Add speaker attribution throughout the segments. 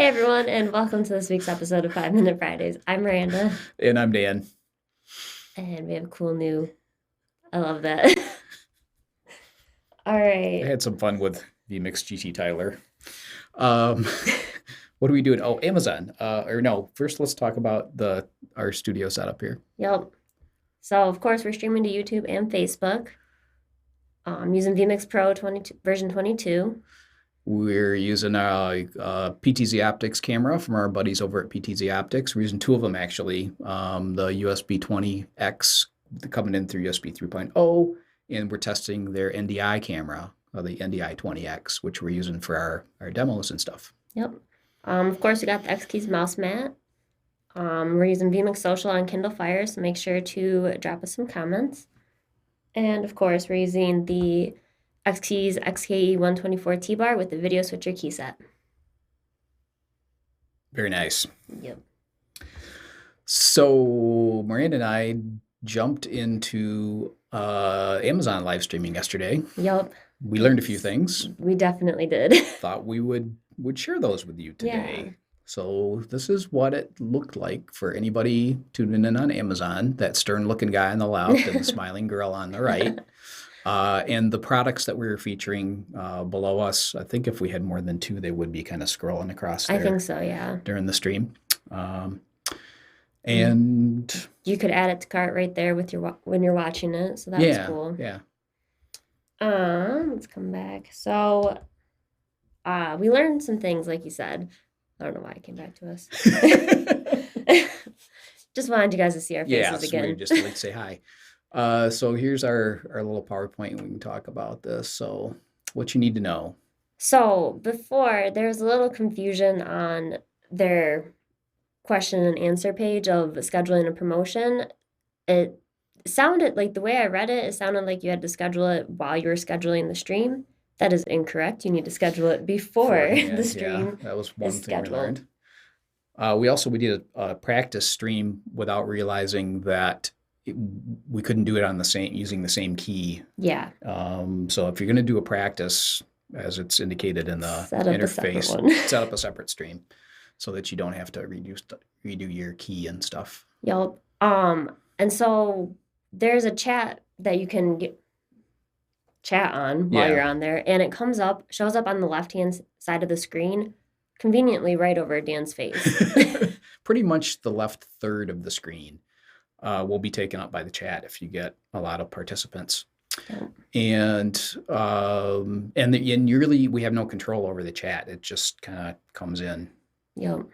Speaker 1: Hey everyone, and welcome to this week's episode of 5 Minute Fridays. I'm Miranda,
Speaker 2: And I'm Dan.
Speaker 1: and we have a cool new. I love that. All
Speaker 2: I
Speaker 1: right.
Speaker 2: had some fun with vMix GT Tyler. Um, what are we doing? Oh, Amazon. Or no, first let's talk about the our studio setup here.
Speaker 1: Yep. So of course we're streaming to YouTube and Facebook. Using vMix Pro 22 version 22.
Speaker 2: We're using a PTZ Optics camera from our buddies over at PTZ Optics. We're using two of them actually. The USB 20X coming in through USB 3.0, and we're testing their NDI camera, the NDI 20X, which we're using for our demos and stuff.
Speaker 1: Yep. Of course we got the X Keys mouse mat. We're using vMix Social on Kindle Fire, so make sure to drop us some comments. And of course we're using the X Keys XKE 124 T-Bar with the video switcher key set.
Speaker 2: Very nice.
Speaker 1: Yep.
Speaker 2: So Miranda and I jumped into Amazon live streaming yesterday.
Speaker 1: Yep.
Speaker 2: We learned a few things.
Speaker 1: We definitely did.
Speaker 2: Thought we would share those with you today.
Speaker 1: Yeah.
Speaker 2: So this is what it looked like for anybody tuning in on Amazon. That stern-looking guy on the left and the smiling girl on the right. And the products that we were featuring below us, I think if we had more than two, they would be kind of scrolling across
Speaker 1: I
Speaker 2: there
Speaker 1: think so, yeah.
Speaker 2: during the stream. And
Speaker 1: you could add it to cart right there with your when you're watching it, so that's cool.
Speaker 2: Yeah.
Speaker 1: Let's come back. So, we learned some things, like you said. I don't know why it came back to us. Just wanted you guys to see our faces again.
Speaker 2: Yeah, just like say hi. So here's our little PowerPoint, and we can talk about this. So what you need to know.
Speaker 1: So before, there was a little confusion on their question and answer page of scheduling a promotion. It sounded like, the way I read it, it sounded like you had to schedule it while you were scheduling the stream. That is incorrect. You need to schedule it before the stream.
Speaker 2: Yeah, that was one thing
Speaker 1: scheduled.
Speaker 2: we learned. We did a practice stream without realizing that we couldn't do it on using the same key.
Speaker 1: Yeah.
Speaker 2: So if you're going to do a practice, as it's indicated in the interface, set up a separate stream so that you don't have to redo your key and stuff.
Speaker 1: Yep. And so there's a chat that you can chat on while you're on there, and it shows up on the left-hand side of the screen, conveniently right over Dan's face.
Speaker 2: Pretty much the left third of the screen will be taken up by the chat if you get a lot of participants.
Speaker 1: Yep.
Speaker 2: And we have no control over the chat. It just kind of comes in.
Speaker 1: Yep.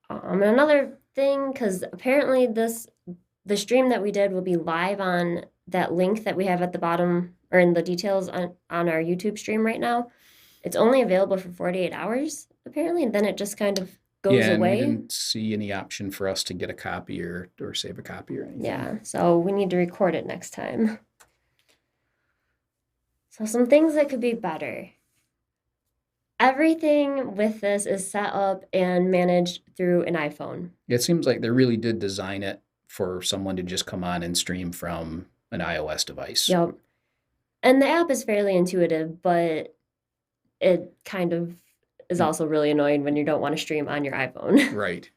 Speaker 1: Another thing, because apparently the stream that we did will be live on that link that we have at the bottom, or in the details on our YouTube stream right now. It's only available for 48 hours, apparently, and then it just kind of goes away.
Speaker 2: We didn't see any option for us to get a copy or save a copy or anything.
Speaker 1: Yeah, so we need to record it next time. So some things that could be better. Everything with this is set up and managed through an iPhone.
Speaker 2: It seems like they really did design it for someone to just come on and stream from an iOS device.
Speaker 1: Yep. And the app is fairly intuitive, but it kind of is also really annoying when you don't want to stream on your iPhone.
Speaker 2: Right.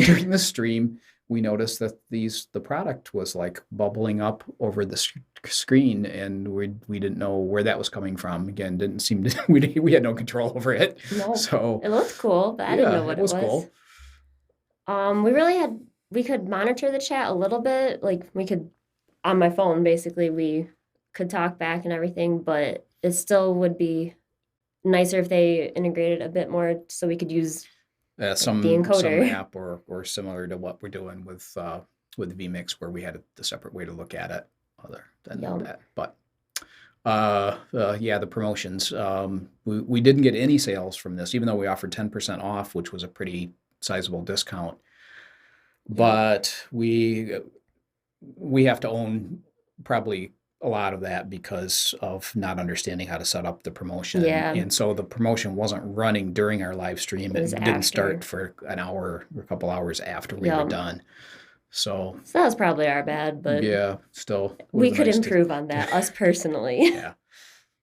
Speaker 2: During the stream, we noticed that the product was like bubbling up over the screen, and we didn't know where that was coming from. Again, didn't seem to we had no control over it.
Speaker 1: No,
Speaker 2: so
Speaker 1: it looked cool, but I didn't know what it was.
Speaker 2: Cool.
Speaker 1: We could monitor the chat a little bit. Like, we could, on my phone, basically, we could talk back and everything, but it still would be nicer if they integrated a bit more so we could use
Speaker 2: some
Speaker 1: encoder.
Speaker 2: Some app or similar to what we're doing with vMix, where we had the separate way to look at it other than that. But the promotions, we didn't get any sales from this, even though we offered 10% off, which was a pretty sizable discount. But we have to own probably a lot of that because of not understanding how to set up the promotion.
Speaker 1: Yeah.
Speaker 2: And so the promotion wasn't running during our live stream. It didn't start for an hour or a couple hours after we were done. So
Speaker 1: that was probably our bad, but
Speaker 2: yeah, still
Speaker 1: we could improve on that, us personally.
Speaker 2: Yeah.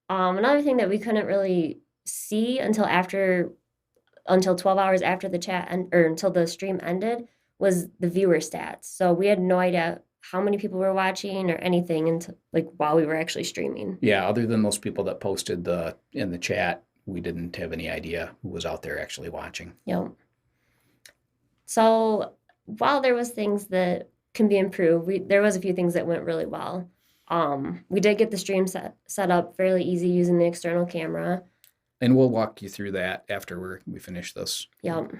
Speaker 1: Another thing that we couldn't really see until after until 12 hours after the or until the stream ended was the viewer stats. So we had no idea how many people were watching or anything until like while we were actually streaming.
Speaker 2: Yeah, other than those people that posted in the chat, we didn't have any idea who was out there actually watching.
Speaker 1: Yep. So while there was things that can be improved, there was a few things that went really well. We did get the stream set up fairly easy using the external camera.
Speaker 2: And we'll walk you through that after we finish this.
Speaker 1: Yep.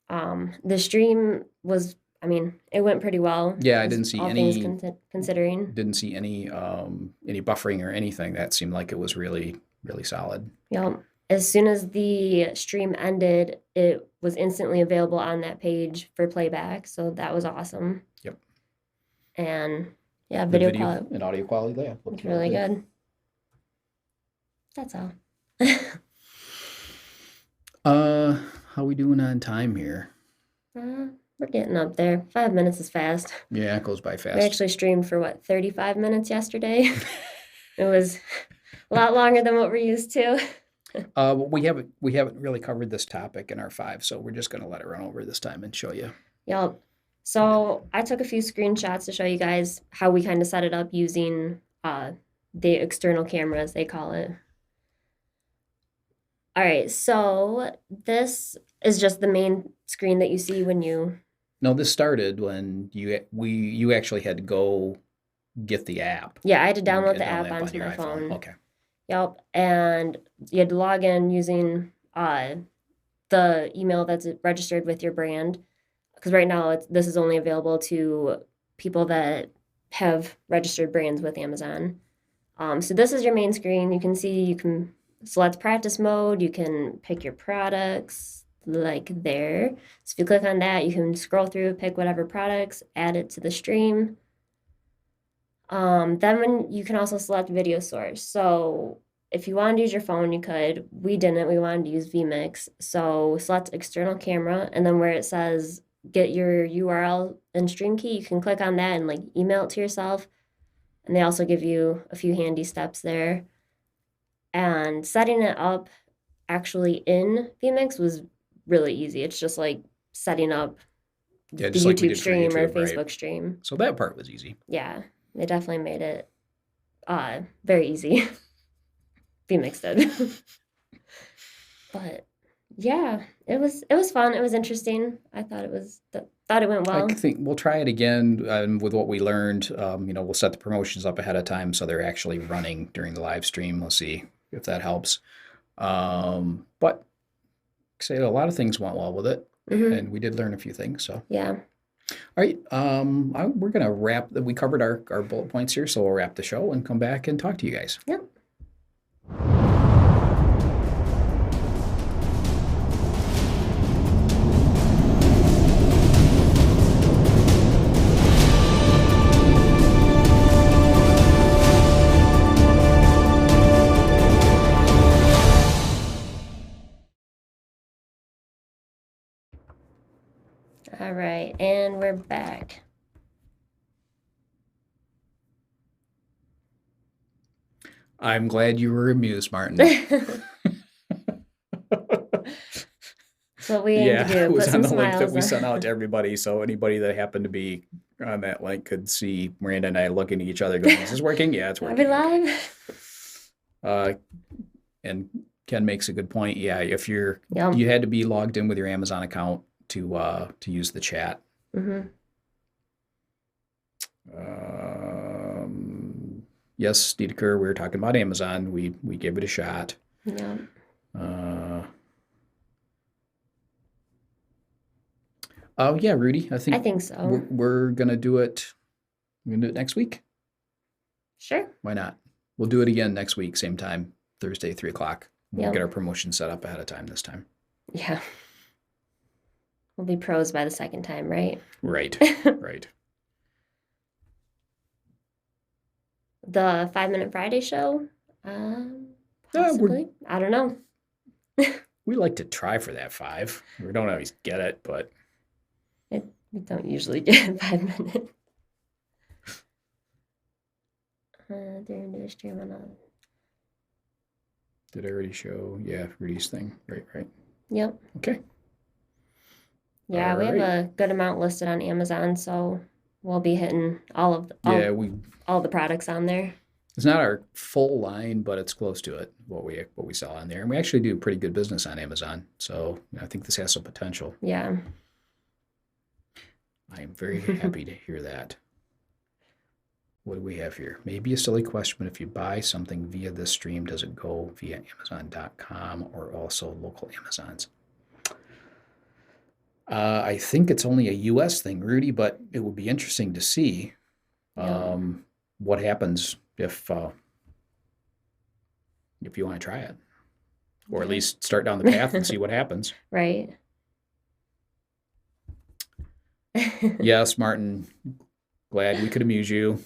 Speaker 1: The stream was, I mean, it went pretty well.
Speaker 2: Yeah, I didn't see
Speaker 1: all
Speaker 2: any
Speaker 1: things considering.
Speaker 2: Didn't see any buffering or anything. That seemed like it was really, really solid.
Speaker 1: Yep. As soon as the stream ended, it was instantly available on that page for playback. So that was awesome.
Speaker 2: Yep.
Speaker 1: And yeah,
Speaker 2: The
Speaker 1: video
Speaker 2: video
Speaker 1: quality
Speaker 2: and audio quality, yeah,
Speaker 1: looked really good. That's all.
Speaker 2: How we doing on time here?
Speaker 1: We're getting up there. 5 minutes is fast.
Speaker 2: Yeah, it goes by fast.
Speaker 1: We actually streamed for what, 35 minutes yesterday? It was a lot longer than what we're used to.
Speaker 2: We haven't really covered this topic in our 5, so we're just going to let it run over this time and show you.
Speaker 1: Yep. So I took a few screenshots to show you guys how we kind of set it up using the external cameras, they call it. All right, so this is just the main screen that you see when you...
Speaker 2: No, this started when you actually had to go get the app.
Speaker 1: Yeah, I had to download the app onto my phone.
Speaker 2: Okay.
Speaker 1: Yep, and you had to log in using the email that's registered with your brand. Because right now, this is only available to people that have registered brands with Amazon. So this is your main screen. You can see you can select practice mode. You can pick your products like there. So if you click on that, you can scroll through, pick whatever products, add it to the stream. Then you can also select video source. So if you wanted to use your phone, you could. We didn't. We wanted to use vMix. So select external camera, and then where it says get your URL and stream key, you can click on that and like email it to yourself. And they also give you a few handy steps there. And setting it up actually in vMix was really easy. It's just like setting up the YouTube stream or Facebook stream.
Speaker 2: So that part was easy.
Speaker 1: Yeah, they definitely made it very easy. vMix did. But yeah, it was fun. It was interesting. I thought it went well.
Speaker 2: I think we'll try it again with what we learned. We'll set the promotions up ahead of time so they're actually running during the live stream. We'll see if that helps. But say a lot of things went well with it, and we did learn a few things. So
Speaker 1: yeah.
Speaker 2: All right, we're gonna wrap. We covered our bullet points here, so we'll wrap the show and come back and talk to you guys.
Speaker 1: Yep. All right, and we're back.
Speaker 2: I'm glad you were amused, Martin.
Speaker 1: So we aim to do.
Speaker 2: It was
Speaker 1: put
Speaker 2: on
Speaker 1: some
Speaker 2: the link that
Speaker 1: smiles
Speaker 2: we
Speaker 1: on.
Speaker 2: sent out to everybody, so anybody that happened to be on that link could see Miranda and I looking at each other going, is this working? Yeah, it's
Speaker 1: Are
Speaker 2: working.
Speaker 1: we live?
Speaker 2: And Ken makes a good point. Yeah, if you had to be logged in with your Amazon account to use the chat. Yes, Dedeker, we were talking about Amazon. We gave it a shot.
Speaker 1: Yeah.
Speaker 2: Yeah, Rudy, I
Speaker 1: think so.
Speaker 2: We're gonna do it. We're gonna do it next week.
Speaker 1: Sure.
Speaker 2: Why not? We'll do it again next week, same time, Thursday, 3:00. We'll get our promotion set up ahead of time this time.
Speaker 1: Yeah. We'll be pros by the second time, right?
Speaker 2: Right. Right.
Speaker 1: The 5-Minute Friday show? Possibly. I don't know.
Speaker 2: We like to try for that 5. We don't always get it, but
Speaker 1: we don't usually get 5 minutes. During the stream on
Speaker 2: did I already show? Yeah, Rudy's thing. Right.
Speaker 1: Yep.
Speaker 2: Okay.
Speaker 1: Yeah,
Speaker 2: All
Speaker 1: we have
Speaker 2: right.
Speaker 1: a good amount listed on Amazon, so we'll be hitting
Speaker 2: Yeah,
Speaker 1: all the products on there.
Speaker 2: it's not our full line, but it's close to it, what we sell on there. And we actually do pretty good business on Amazon. So I think this has some potential.
Speaker 1: Yeah.
Speaker 2: I am very happy to hear that. What do we have here? Maybe a silly question, but if you buy something via this stream, does it go via Amazon.com or also local Amazons? I think it's only a US thing, Rudy, but it would be interesting to see
Speaker 1: Yep.
Speaker 2: what happens if you want to try it, or at
Speaker 1: Yeah.
Speaker 2: least start down the path and see what happens.
Speaker 1: Right.
Speaker 2: Yes, Martin, glad we could amuse you.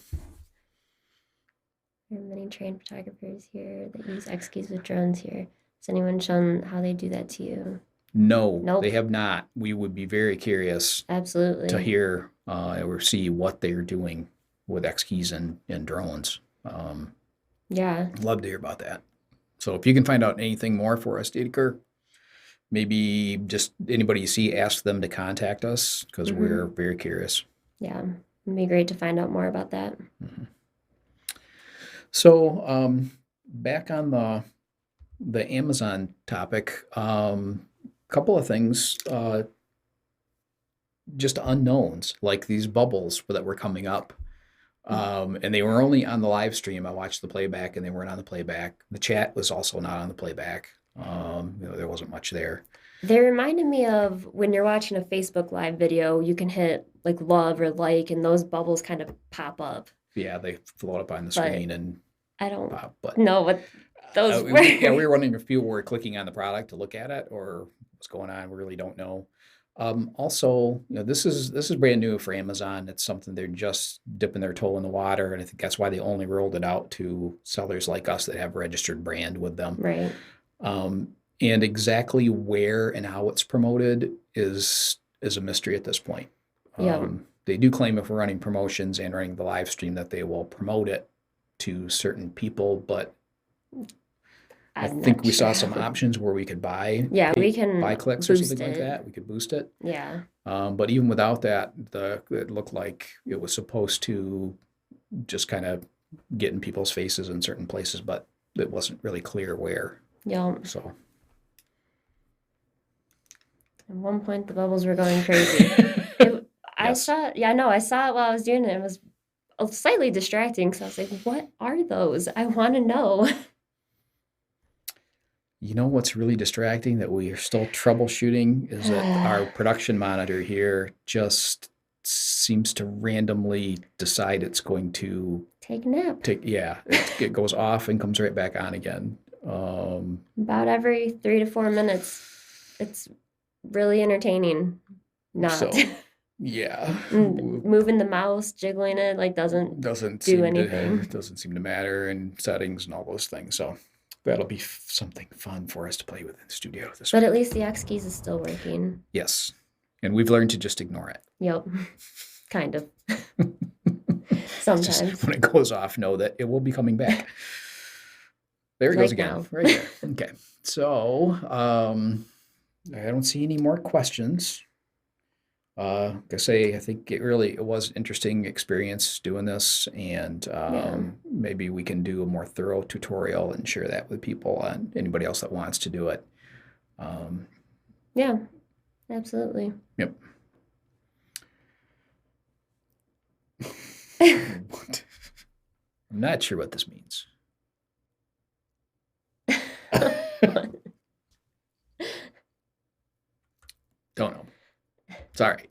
Speaker 1: There are many trained photographers here that use X keys with drones here. Has anyone shown how they do that to you?
Speaker 2: No,
Speaker 1: Nope.
Speaker 2: they have not. We would be very curious to
Speaker 1: Absolutely.
Speaker 2: hear or see what they're doing with X keys and drones.
Speaker 1: Yeah.
Speaker 2: Love to hear about that. So if you can find out anything more for us, Dedeker, maybe just anybody you see, ask them to contact us because we're very curious.
Speaker 1: Yeah. It'd be great to find out more about that.
Speaker 2: So back on the Amazon topic, couple of things, just unknowns like these bubbles that were coming up. And they were only on the live stream. I watched the playback and they weren't on the playback. The chat was also not on the playback. There wasn't much there.
Speaker 1: They reminded me of when you're watching a Facebook Live video, you can hit like love or like, and those bubbles kind of pop up.
Speaker 2: Yeah, they float up on the screen and
Speaker 1: I don't
Speaker 2: pop. But
Speaker 1: know what those were.
Speaker 2: Yeah, we were wondering if people were clicking on the product to look at it or what's going on. We really don't know. Also, this is brand new for Amazon. It's something they're just dipping their toe in the water, and I think that's why they only rolled it out to sellers like us that have a registered brand with them.
Speaker 1: Right.
Speaker 2: And exactly where and how it's promoted is a mystery at this point.
Speaker 1: Yeah.
Speaker 2: They do claim if we're running promotions and running the live stream that they will promote it to certain people, but I think we saw some options where we could buy
Speaker 1: we can
Speaker 2: buy clicks or something like that. We could boost it.
Speaker 1: Yeah.
Speaker 2: But even without that, it looked like it was supposed to just kind of get in people's faces in certain places, but it wasn't really clear where.
Speaker 1: Yeah.
Speaker 2: So
Speaker 1: at one point the bubbles were going crazy. I saw it while I was doing it. It was slightly distracting because I was like, what are those? I want to know.
Speaker 2: You know what's really distracting that we are still troubleshooting is that our production monitor here just seems to randomly decide it's going to
Speaker 1: take a nap.
Speaker 2: It goes off and comes right back on again.
Speaker 1: About every 3 to 4 minutes. It's really entertaining.
Speaker 2: Yeah.
Speaker 1: Moving the mouse, jiggling it, like doesn't do anything.
Speaker 2: Doesn't seem to matter in settings and all those things. So that'll be something fun for us to play with in the studio this week.
Speaker 1: But at least the X keys is still working.
Speaker 2: Yes. And we've learned to just ignore it.
Speaker 1: Yep. Kind of. Sometimes.
Speaker 2: Just when it goes off, know that it will be coming back. There it goes again. Now. Right there. Okay. So I don't see any more questions. Like I say, I think it was an interesting experience doing this, and maybe we can do a more thorough tutorial and share that with people and anybody else that wants to do it.
Speaker 1: Yeah, absolutely.
Speaker 2: Yep. I'm not sure what this means. Don't know. Sorry.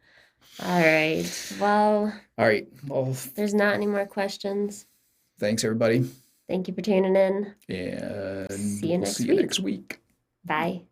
Speaker 1: All right. Well.
Speaker 2: All right. Well,
Speaker 1: there's not any more questions.
Speaker 2: Thanks, everybody.
Speaker 1: Thank you for tuning in.
Speaker 2: And
Speaker 1: see you next week.
Speaker 2: See you next week.
Speaker 1: Bye.